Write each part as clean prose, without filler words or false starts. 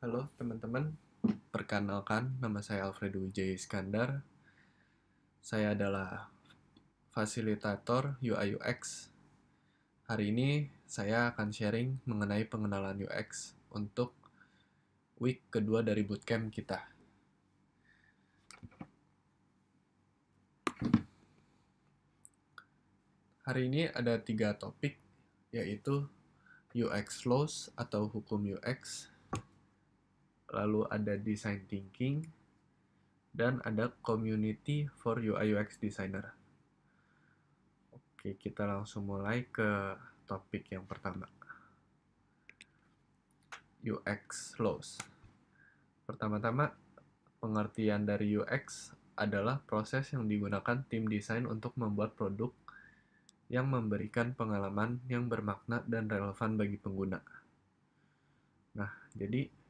Halo teman-teman, perkenalkan nama saya Alfredo Wijaya Iskandar. Saya adalah fasilitator UI UX. Hari ini saya akan sharing mengenai pengenalan UX untuk week kedua dari bootcamp kita. Hari ini ada 3 topik, yaitu UX Flows atau hukum UX, lalu ada Design Thinking, dan ada Community for UI UX Designer. Oke, kita langsung mulai ke topik yang pertama. UX Flows. Pertama-tama, pengertian dari UX adalah proses yang digunakan tim desain untuk membuat produk yang memberikan pengalaman yang bermakna dan relevan bagi pengguna. Nah, jadi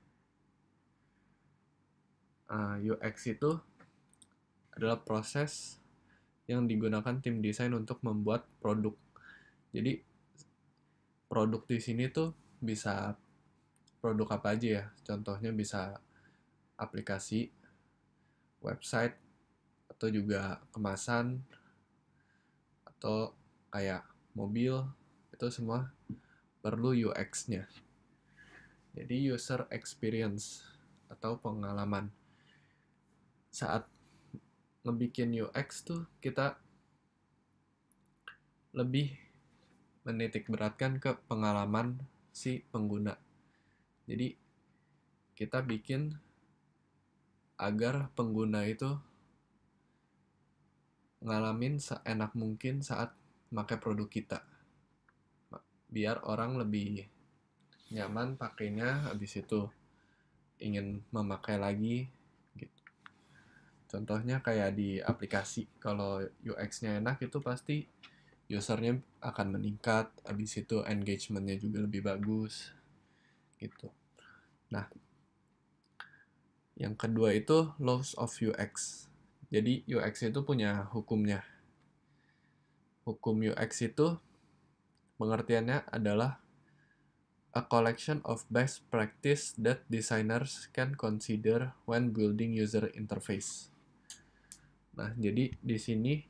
UX itu adalah proses yang digunakan tim desain untuk membuat produk. Jadi produk di sini tuh bisa produk apa aja ya. Contohnya bisa aplikasi, website, atau juga kemasan, atau kayak mobil, itu semua perlu UX-nya. Jadi user experience atau pengalaman. Saat ngebikin UX tuh kita lebih menitik beratkan ke pengalaman si pengguna. Jadi kita bikin agar pengguna itu ngalamin seenak mungkin saat pakai produk kita. Biar orang lebih nyaman pakainya, habis itu ingin memakai lagi gitu. Contohnya kayak di aplikasi, kalau UX-nya enak itu pasti usernya akan meningkat, habis itu engagement-nya juga lebih bagus gitu. Nah, yang kedua itu laws of UX. Jadi UX itu punya hukumnya. Hukum UX itu pengertiannya adalah a collection of best practice that designers can consider when building user interface. Nah, jadi di sini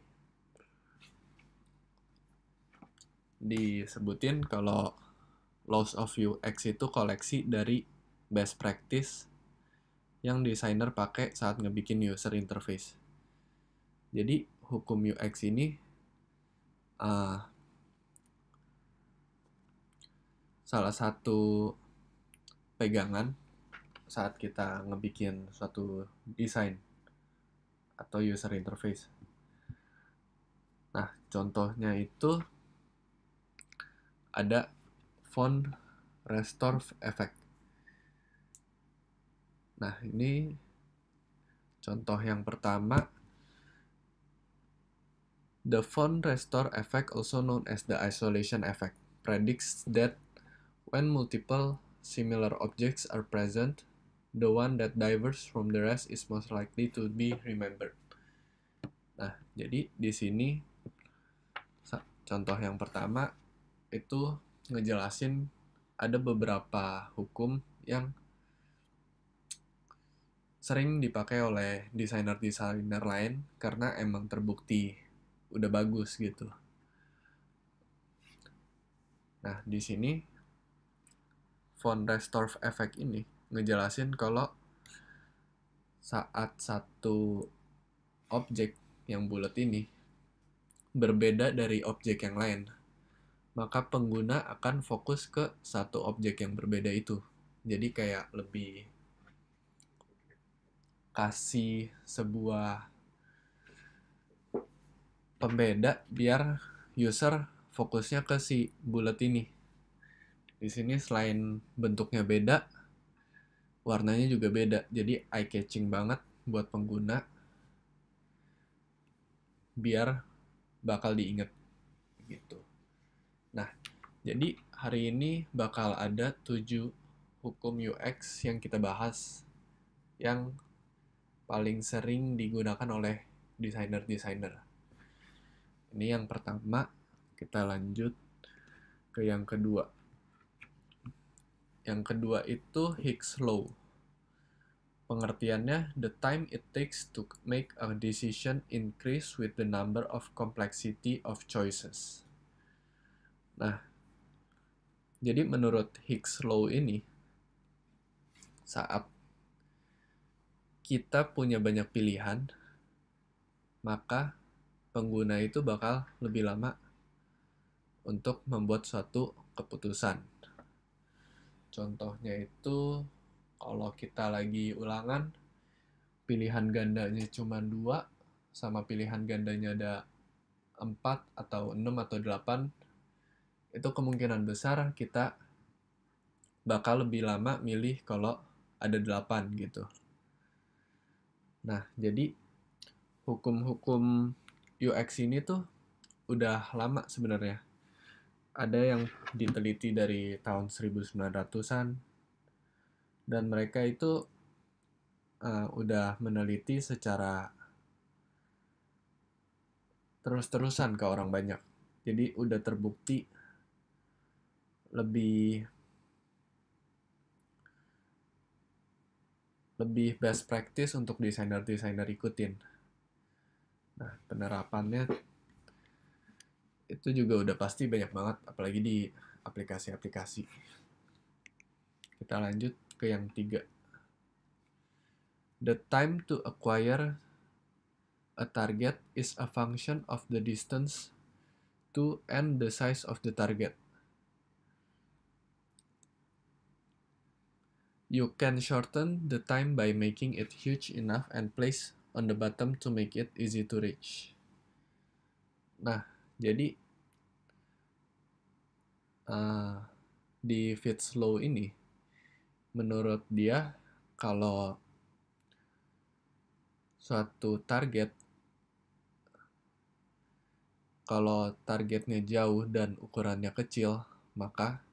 disebutin kalau laws of UX itu koleksi dari best practice yang desainer pakai saat ngebikin user interface. Jadi hukum UX ini salah satu pegangan saat kita ngebikin suatu desain atau user interface. Nah, contohnya itu ada font restore effect. Nah, ini contoh yang pertama. The font restore effect, also known as the isolation effect, predicts that when multiple similar objects are present, the one that differs from the rest is most likely to be remembered. Nah, jadi di sini contoh yang pertama itu ngejelasin ada beberapa hukum yang sering dipakai oleh desainer-desainer lain karena emang terbukti udah bagus gitu. Nah, di sini font restore effect ini ngejelasin kalau saat satu objek yang bulat ini berbeda dari objek yang lain, maka pengguna akan fokus ke satu objek yang berbeda itu. Jadi kayak lebih kasih sebuah pembeda biar user fokusnya ke si bulat ini. Di sini selain bentuknya beda, warnanya juga beda. Jadi eye catching banget buat pengguna biar bakal diinget gitu. Nah, jadi hari ini bakal ada 7 hukum UX yang kita bahas yang paling sering digunakan oleh desainer-desainer. Ini yang pertama, kita lanjut ke yang kedua. Yang kedua itu Hicks Law. pengertiannya, the time it takes to make a decision increase with the number of complexity of choices. Nah, jadi menurut Hicks Law ini, saat kita punya banyak pilihan, maka pengguna itu bakal lebih lama untuk membuat suatu keputusan. Contohnya itu, kalau kita lagi ulangan, pilihan gandanya cuma 2, sama pilihan gandanya ada 4 atau 6 atau 8, itu kemungkinan besar kita bakal lebih lama milih kalau ada 8 gitu. Nah, jadi hukum-hukum UX ini tuh udah lama sebenarnya. Ada yang diteliti dari tahun 1900-an, dan mereka itu udah meneliti secara terus-terusan ke orang banyak. Jadi udah terbukti lebih best practice untuk desainer-desainer ikutin. Nah, penerapannya itu juga udah pasti banyak banget, apalagi di aplikasi-aplikasi. Kita lanjut ke yang 3. The time to acquire a target is a function of the distance to and the size of the target. You can shorten the time by making it huge enough and place on the bottom to make it easy to reach. Nah, jadi di Fitts Law ini, menurut dia kalau suatu target, kalau targetnya jauh dan ukurannya kecil, maka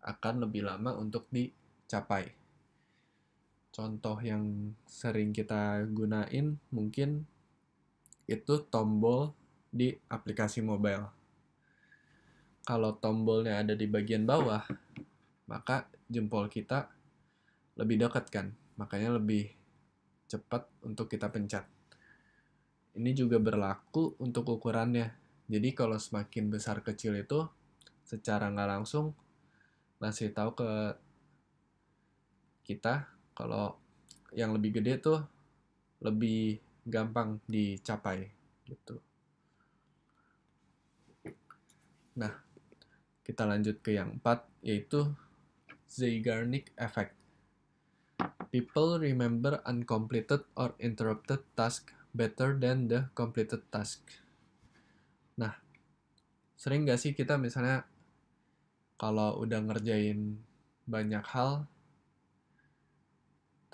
akan lebih lama untuk dicapai. Contoh yang sering kita gunain mungkin itu tombol di aplikasi mobile. Kalau tombolnya ada di bagian bawah, maka jempol kita lebih dekat kan, makanya lebih cepat untuk kita pencet. Ini juga berlaku untuk ukurannya. Jadi kalau semakin besar kecil itu, secara nggak langsung ngasih tahu ke kita kalau yang lebih gede tuh lebih gampang dicapai gitu. Nah, kita lanjut ke yang 4, yaitu Zeigarnik Effect. People remember uncompleted or interrupted task better than the completed task. Nah, sering nggak sih kita misalnya kalau udah ngerjain banyak hal,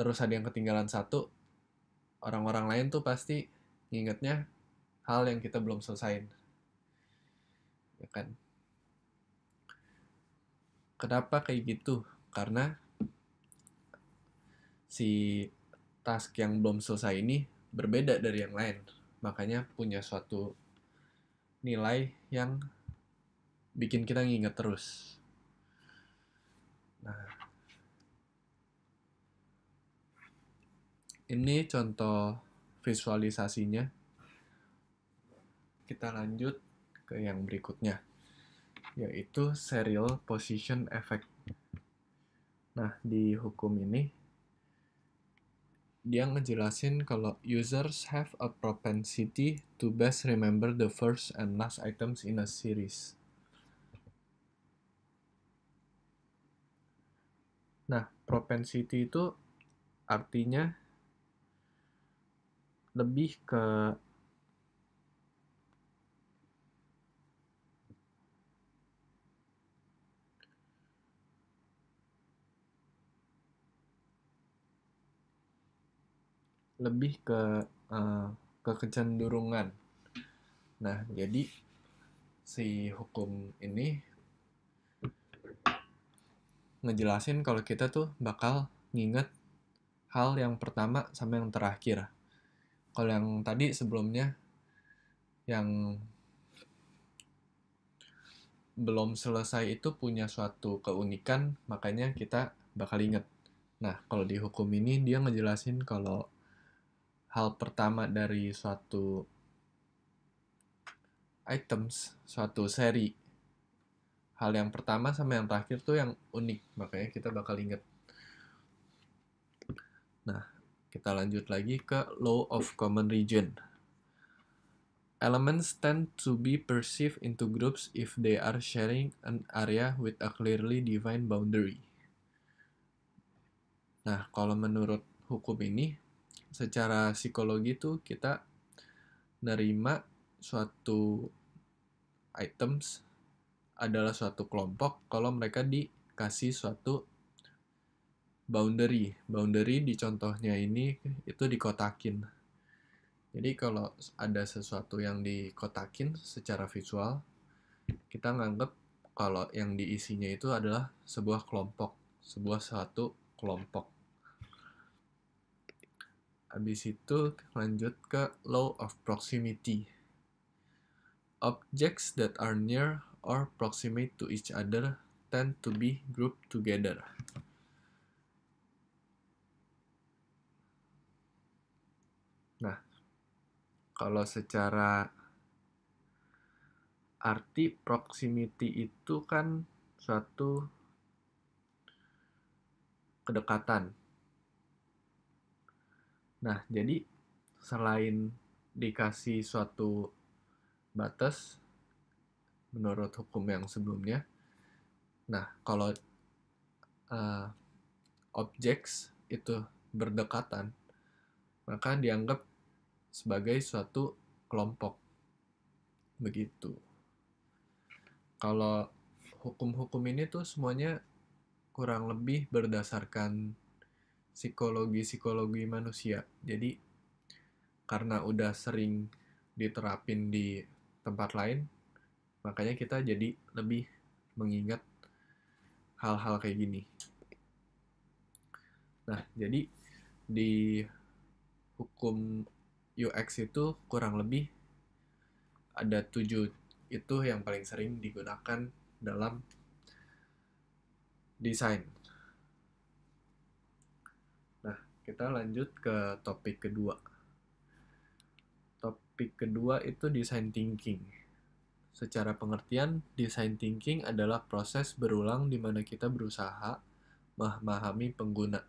terus ada yang ketinggalan satu, orang-orang lain tuh pasti ngingetnya hal yang kita belum selesain. Ya kan? Kenapa kayak gitu? Karena si task yang belum selesai ini berbeda dari yang lain. Makanya punya suatu nilai yang bikin kita nginget terus. Nah, ini contoh visualisasinya. Kita lanjut ke yang berikutnya, yaitu serial position effect. Nah, di hukum ini dia ngejelasin kalau users have a propensity to best remember the first and last items in a series. Nah, propensity itu artinya lebih ke kecenderungan. Nah, jadi si hukum ini ngejelasin kalau kita tuh bakal nginget hal yang pertama sama yang terakhir. Kalau yang tadi sebelumnya, yang belum selesai itu punya suatu keunikan, makanya kita bakal inget. Nah, kalau di hukum ini dia ngejelasin kalau hal pertama dari suatu items, suatu seri, hal yang pertama sama yang terakhir tuh yang unik, makanya kita bakal inget. Nah, kita lanjut lagi ke law of common region. Elements tend to be perceived into groups if they are sharing an area with a clearly defined boundary. Nah, kalau menurut hukum ini, secara psikologi tuh kita nerima suatu items adalah suatu kelompok kalau mereka dikasih suatu boundary. Boundary di contohnya ini itu dikotakin. Jadi kalau ada sesuatu yang dikotakin secara visual, kita nganggap kalau yang diisinya itu adalah sebuah kelompok, sebuah suatu kelompok. Habis itu lanjut ke law of proximity. Objects that are near or proximate to each other tend to be grouped together. Nah, kalau secara arti proximity itu kan suatu kedekatan. Nah, jadi selain dikasih suatu batas menurut hukum yang sebelumnya, nah kalau objects itu berdekatan, maka dianggap sebagai suatu kelompok. Begitu. Kalau hukum-hukum ini tuh semuanya kurang lebih berdasarkan psikologi manusia. Jadi karena udah sering diterapin di tempat lain, makanya kita jadi lebih mengingat hal-hal kayak gini. Nah, jadi di hukum UX itu kurang lebih ada 7 itu yang paling sering digunakan dalam desain. Nah, kita lanjut ke topik kedua. Topik kedua itu design thinking. Secara pengertian, design thinking adalah proses berulang di mana kita berusaha memahami pengguna,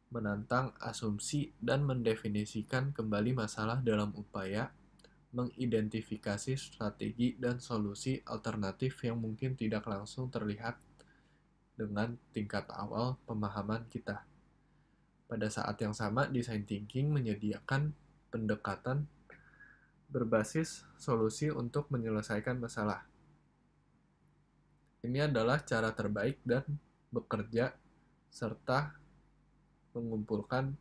menantang asumsi, dan mendefinisikan kembali masalah dalam upaya mengidentifikasi strategi dan solusi alternatif yang mungkin tidak langsung terlihat dengan tingkat awal pemahaman kita. Pada saat yang sama, design thinking menyediakan pendekatan berbasis solusi untuk menyelesaikan masalah. Ini adalah cara terbaik dan bekerja serta mengumpulkan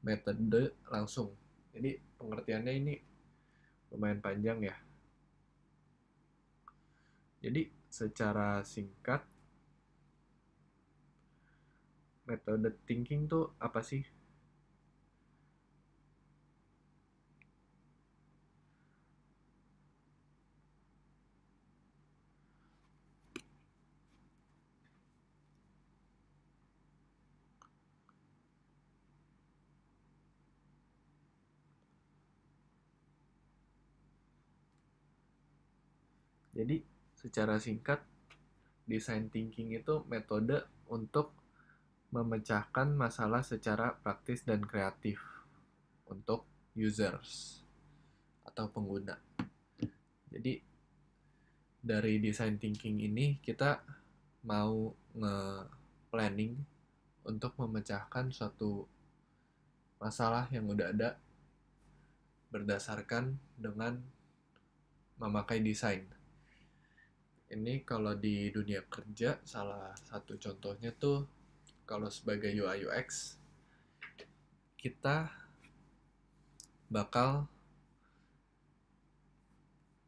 metode langsung. Jadi pengertiannya ini lumayan panjang ya. Jadi secara singkat, metode thinking tuh apa sih? Jadi secara singkat, design thinking itu metode untuk memecahkan masalah secara praktis dan kreatif untuk users atau pengguna. Jadi dari design thinking ini kita mau nge-planning untuk memecahkan suatu masalah yang udah ada berdasarkan dengan memakai desain. Ini kalau di dunia kerja, salah satu contohnya tuh kalau sebagai UI UX, kita bakal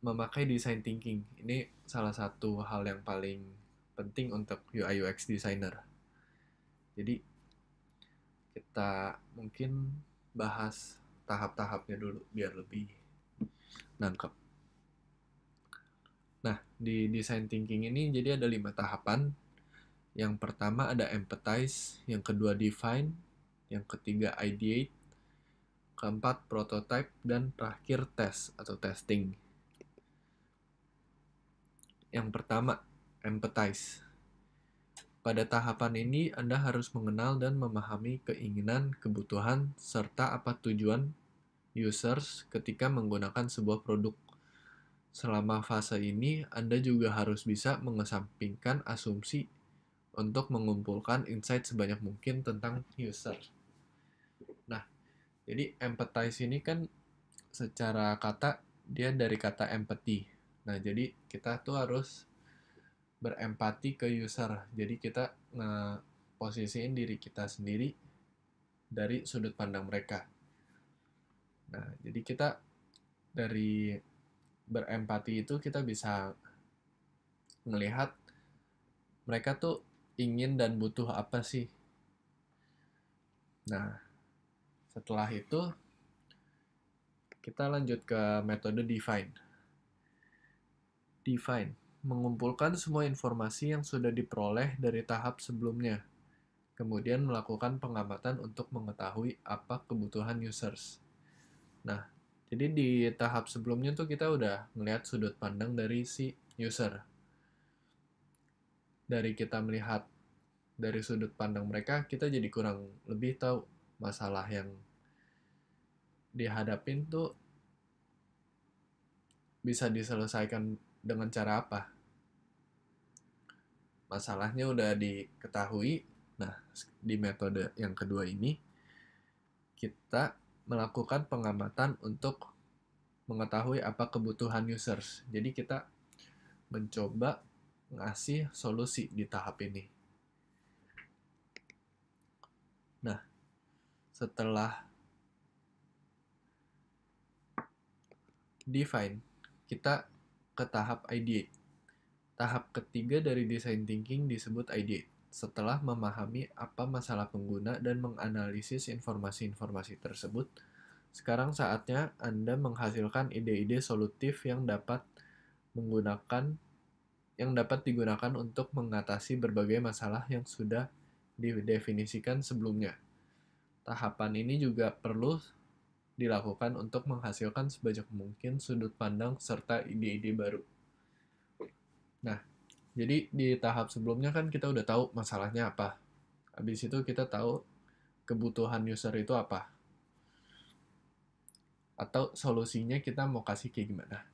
memakai design thinking. Ini salah satu hal yang paling penting untuk UI UX designer. Jadi kita mungkin bahas tahap-tahapnya dulu biar lebih nangkep. Nah, di design thinking ini jadi ada 5 tahapan. Yang pertama ada empathize, yang kedua define, yang ketiga ideate, keempat prototype, dan terakhir test atau testing. Yang pertama, empathize. Pada tahapan ini, Anda harus mengenal dan memahami keinginan, kebutuhan, serta apa tujuan users ketika menggunakan sebuah produk. Selama fase ini, Anda juga harus bisa mengesampingkan asumsi untuk mengumpulkan insight sebanyak mungkin tentang user. Nah, jadi empathize ini kan secara kata, dia dari kata empathy. Nah, jadi kita tuh harus berempati ke user. Jadi kita ngeposisiin diri kita sendiri dari sudut pandang mereka. Nah, jadi kita dari berempati itu kita bisa melihat mereka tuh ingin dan butuh apa sih. Nah, setelah itu kita lanjut ke metode define. Define mengumpulkan semua informasi yang sudah diperoleh dari tahap sebelumnya, kemudian melakukan pengamatan untuk mengetahui apa kebutuhan users. Nah, jadi di tahap sebelumnya tuh kita udah melihat sudut pandang dari si user. Dari kita melihat dari sudut pandang mereka, kita jadi kurang lebih tahu masalah yang dihadapin tuh bisa diselesaikan dengan cara apa. Masalahnya udah diketahui. Nah, di metode yang kedua ini, kita melakukan pengamatan untuk mengetahui apa kebutuhan users. Jadi kita mencoba ngasih solusi di tahap ini. Nah, setelah define, kita ke tahap ideate. Tahap ketiga dari design thinking disebut ideate. Setelah memahami apa masalah pengguna dan menganalisis informasi-informasi tersebut, sekarang saatnya Anda menghasilkan ide-ide solutif yang dapat digunakan untuk mengatasi berbagai masalah yang sudah didefinisikan sebelumnya. Tahapan ini juga perlu dilakukan untuk menghasilkan sebanyak mungkin sudut pandang serta ide-ide baru. Nah, jadi di tahap sebelumnya kan kita udah tahu masalahnya apa. Habis itu kita tahu kebutuhan user itu apa. Atau solusinya kita mau kasih kayak gimana.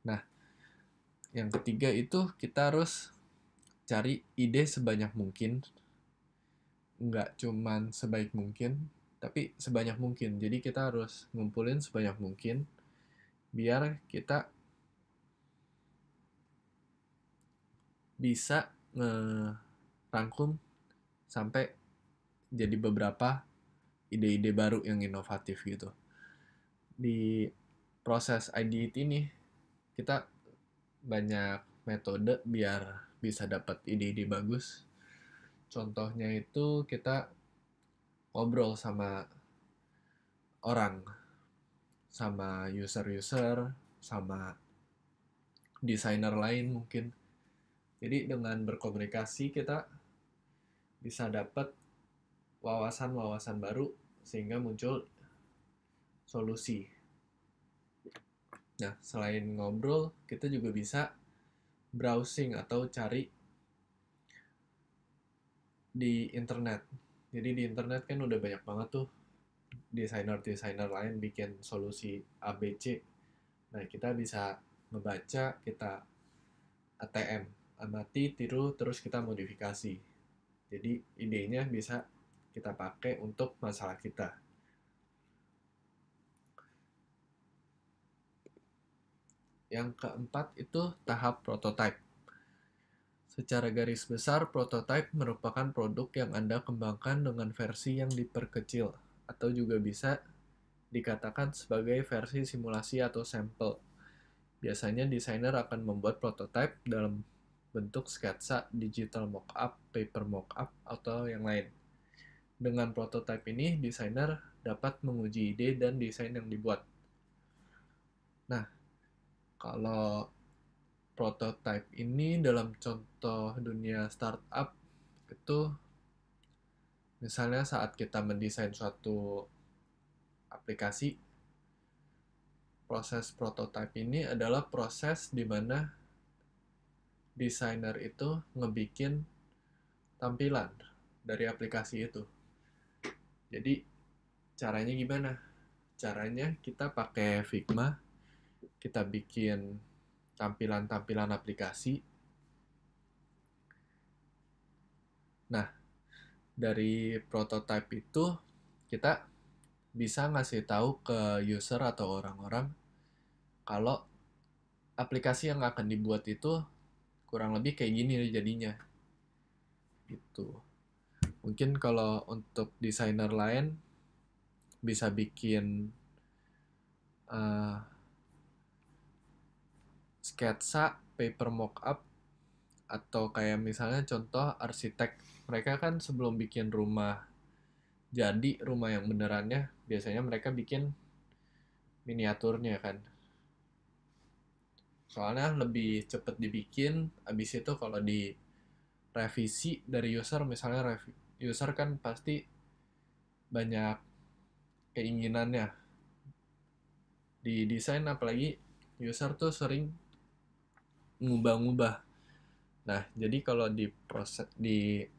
Nah, yang ketiga itu kita harus cari ide sebanyak mungkin. Nggak cuman sebaik mungkin, tapi sebanyak mungkin. Jadi kita harus ngumpulin sebanyak mungkin biar kita bisa ngerangkum sampai jadi beberapa ide-ide baru yang inovatif gitu. Di proses ideate ini kita banyak metode biar bisa dapat ide-ide bagus. Contohnya itu kita ngobrol sama orang, sama user-user, sama desainer lain mungkin. Jadi dengan berkomunikasi kita bisa dapat wawasan-wawasan baru sehingga muncul solusi. Nah, selain ngobrol, kita juga bisa browsing atau cari di internet. Jadi di internet kan udah banyak banget tuh desainer-desainer lain bikin solusi ABC. Nah, kita bisa ngebaca, kita ATM, amati, tiru, terus kita modifikasi. Jadi idenya bisa kita pakai untuk masalah kita. Yang keempat itu tahap prototype. Secara garis besar, prototype merupakan produk yang Anda kembangkan dengan versi yang diperkecil, atau juga bisa dikatakan sebagai versi simulasi atau sampel. Biasanya desainer akan membuat prototype dalam bentuk sketsa, digital mockup, paper mockup, atau yang lain. Dengan prototype ini, desainer dapat menguji ide dan desain yang dibuat. Nah, kalau prototype ini dalam contoh dunia startup itu misalnya saat kita mendesain suatu aplikasi, proses prototype ini adalah proses di mana desainer itu ngebikin tampilan dari aplikasi itu. Jadi caranya gimana? Caranya kita pakai Figma, kita bikin tampilan-tampilan aplikasi. Nah, dari prototype itu kita bisa ngasih tahu ke user atau orang-orang kalau aplikasi yang akan dibuat itu kurang lebih kayak gini jadinya. Gitu. Mungkin kalau untuk desainer lain bisa bikin uh, sketsa, paper mockup, atau kayak misalnya contoh arsitek. Mereka kan sebelum bikin rumah jadi, rumah yang benerannya, biasanya mereka bikin miniaturnya kan. Soalnya lebih cepet dibikin, abis itu kalau di revisi dari user, misalnya user kan pasti banyak keinginannya di desain, apalagi user tuh sering ngubah-ngubah. Nah, jadi kalau di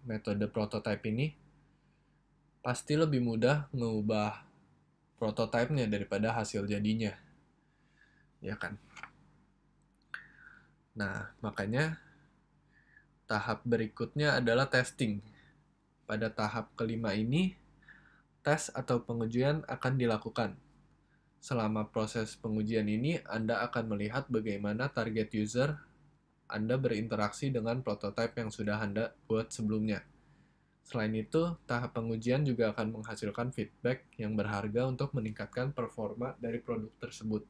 metode prototype ini pasti lebih mudah ngubah prototipenya daripada hasil jadinya. Ya kan? Nah, makanya tahap berikutnya adalah testing. Pada tahap kelima ini, tes atau pengujian akan dilakukan. Selama proses pengujian ini, Anda akan melihat bagaimana target user Anda berinteraksi dengan prototipe yang sudah Anda buat sebelumnya. Selain itu, tahap pengujian juga akan menghasilkan feedback yang berharga untuk meningkatkan performa dari produk tersebut.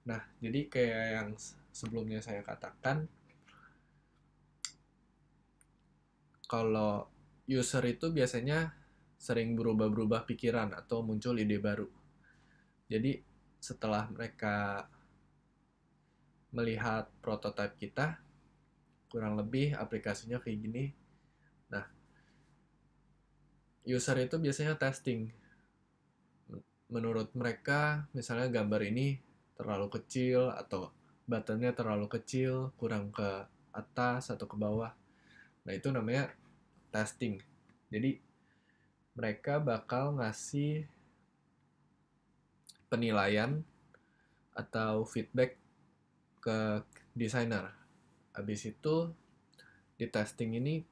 Nah, jadi kayak yang sebelumnya saya katakan, kalau user itu biasanya sering berubah-berubah pikiran atau muncul ide baru. Jadi, setelah mereka melihat prototipe kita, kurang lebih aplikasinya kayak gini. Nah, user itu biasanya testing. Menurut mereka, misalnya gambar ini terlalu kecil atau buttonnya terlalu kecil, kurang ke atas atau ke bawah. Nah, itu namanya testing. Jadi, mereka bakal ngasih penilaian atau feedback ke desainer. Habis itu, di testing ini,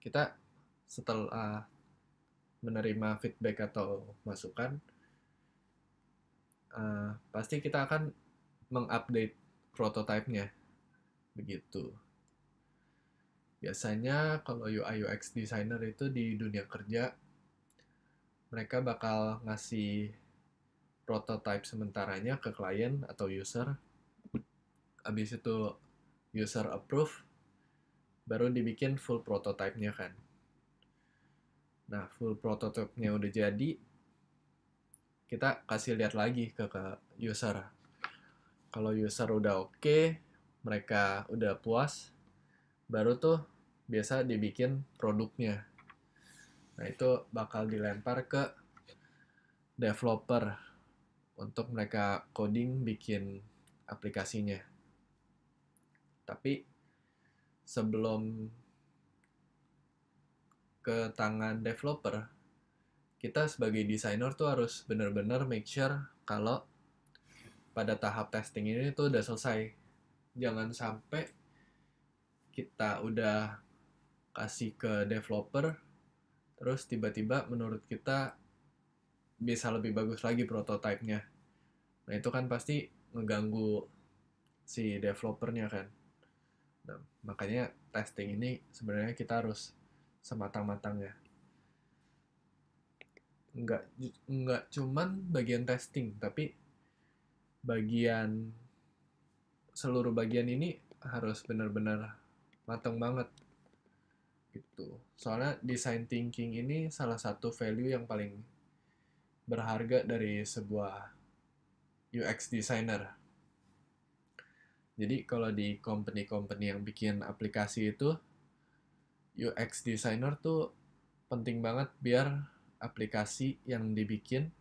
kita setelah menerima feedback atau masukan, pasti kita akan mengupdate prototipenya. Begitu. Biasanya kalau UI UX designer itu di dunia kerja, mereka bakal ngasih prototype sementaranya ke klien atau user. Habis itu user approve, baru dibikin full prototype-nya kan. Nah, full prototype-nya udah jadi, kita kasih lihat lagi ke user. Kalau user udah oke, mereka udah puas, baru tuh biasa dibikin produknya. Nah, itu bakal dilempar ke developer untuk mereka coding bikin aplikasinya. Tapi sebelum ke tangan developer, kita sebagai desainer tuh harus benar-benar make sure kalau pada tahap testing ini tuh udah selesai. Jangan sampai kita udah kasih ke developer, terus tiba-tiba menurut kita bisa lebih bagus lagi prototipenya. Nah, itu kan pasti ngeganggu si developernya kan. Nah, makanya testing ini sebenarnya kita harus sematang-matangnya. Nggak cuman bagian testing, tapi seluruh bagian ini harus benar-benar matang banget gitu. Soalnya design thinking ini salah satu value yang paling berharga dari sebuah UX designer. Jadi kalau di company-company yang bikin aplikasi itu, UX designer tuh penting banget biar aplikasi yang dibikin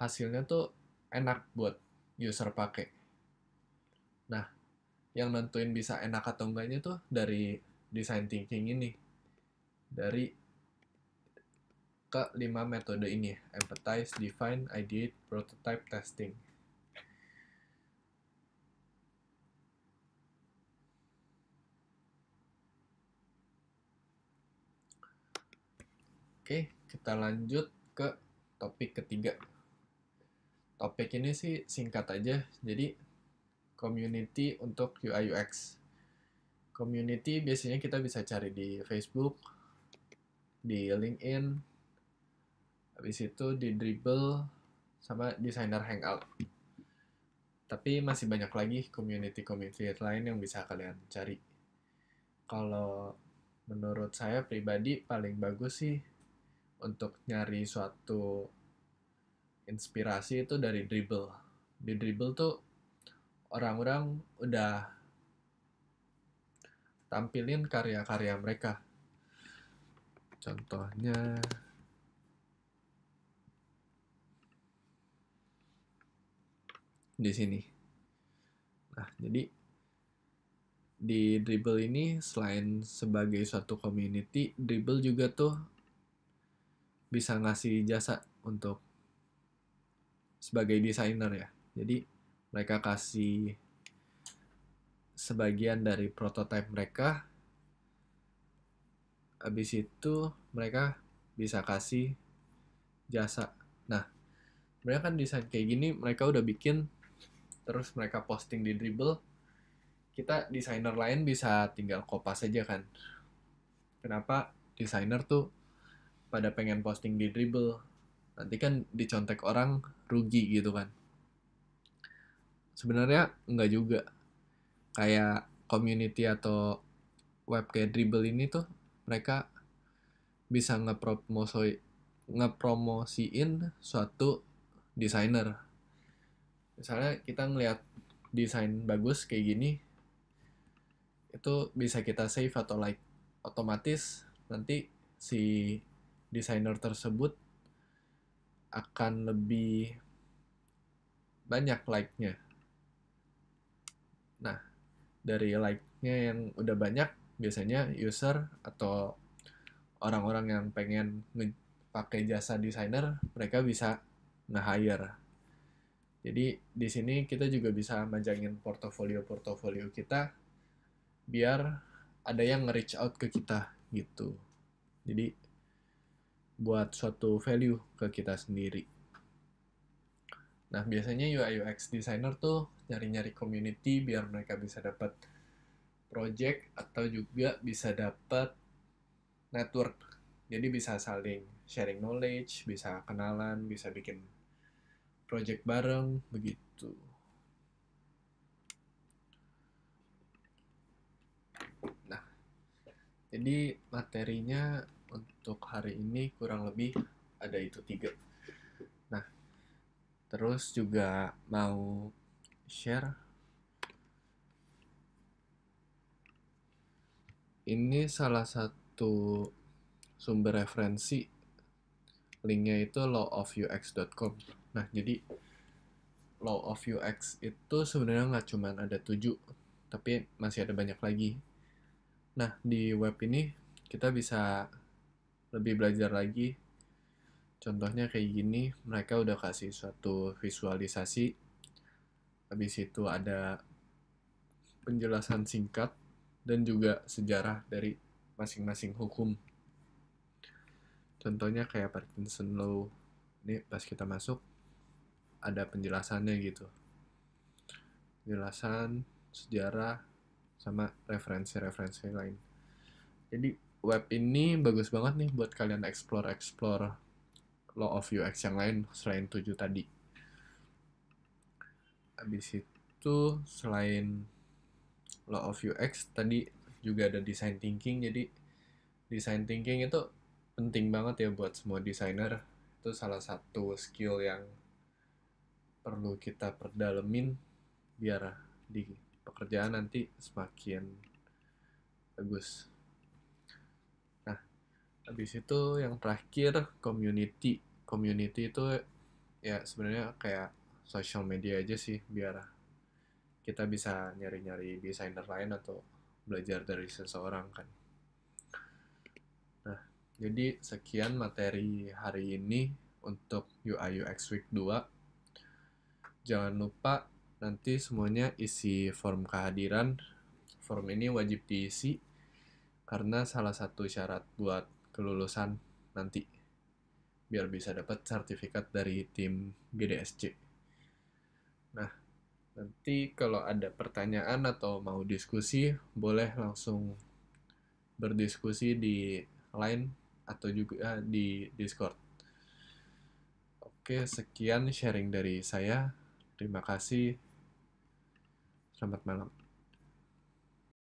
hasilnya tuh enak buat user pakai. Nah, yang nentuin bisa enak atau enggaknya tuh dari design thinking ini. Dari ke 5 metode ini, empathize, define, ideate, prototype, testing. Oke, kita lanjut ke topik ketiga. Topik ini sih singkat aja, jadi community untuk UI UX. Community biasanya kita bisa cari di Facebook, di LinkedIn, habis itu di Dribbble, sama Designer Hangout. Tapi masih banyak lagi community-community lain yang bisa kalian cari. Kalau menurut saya pribadi paling bagus sih untuk nyari suatu inspirasi itu dari Dribbble. Di Dribbble tuh orang-orang udah tampilin karya-karya mereka. Contohnya di sini. Nah, jadi di Dribbble ini selain sebagai suatu community, Dribbble juga tuh bisa ngasih jasa untuk sebagai desainer ya. Jadi mereka kasih sebagian dari prototipe mereka, habis itu mereka bisa kasih jasa. Nah, mereka kan desain kayak gini, mereka udah bikin, terus mereka posting di Dribbble, kita desainer lain bisa tinggal kopas aja kan. Kenapa desainer tuh pada pengen posting di Dribbble? Nanti kan dicontek orang, rugi gitu kan. Sebenarnya enggak juga. Kayak community atau web kayak Dribbble ini tuh mereka bisa ngepromosiin suatu desainer. Misalnya kita ngelihat desain bagus kayak gini, itu bisa kita save atau like. Otomatis nanti si desainer tersebut akan lebih banyak like-nya. Nah, dari like-nya yang udah banyak, biasanya user atau orang-orang yang pengen pakai jasa desainer, mereka bisa nge-hire. Jadi di sini kita juga bisa majangin portofolio kita biar ada yang nge-reach out ke kita gitu. Jadi buat suatu value ke kita sendiri. Nah, biasanya UI UX designer tuh nyari-nyari community biar mereka bisa dapat project atau juga bisa dapat network. Jadi bisa saling sharing knowledge, bisa kenalan, bisa bikin project bareng, begitu. Nah, jadi materinya untuk hari ini kurang lebih ada itu 3. Nah, terus juga mau share. Ini salah satu sumber referensi, linknya itu lawofux.com. Nah, jadi Law of UX itu sebenarnya nggak cuma ada 7, tapi masih ada banyak lagi. Nah, di web ini kita bisa lebih belajar lagi. Contohnya kayak gini, mereka udah kasih suatu visualisasi. Habis itu ada penjelasan singkat dan juga sejarah dari masing-masing hukum. Contohnya kayak Parkinson Law. Ini pas kita masuk, ada penjelasannya gitu. Penjelasan, sejarah, sama referensi-referensi lain. Jadi web ini bagus banget nih buat kalian explore law of UX yang lain selain 7 tadi. Habis itu selain law of UX tadi juga ada design thinking. Jadi design thinking itu penting banget ya buat semua desainer. Itu salah satu skill yang perlu kita perdalemin biar di pekerjaan nanti semakin bagus. Habis itu yang terakhir community. Community itu ya sebenarnya kayak social media aja sih, biar kita bisa nyari-nyari desainer lain atau belajar dari seseorang kan. Nah, jadi sekian materi hari ini untuk UI UX Week 2. Jangan lupa nanti semuanya isi form kehadiran. Form ini wajib diisi karena salah satu syarat buat kelulusan nanti, biar bisa dapat sertifikat dari tim GDSC. Nah, nanti kalau ada pertanyaan atau mau diskusi, boleh langsung berdiskusi di Line atau juga di Discord. Oke, sekian sharing dari saya. Terima kasih. Selamat malam.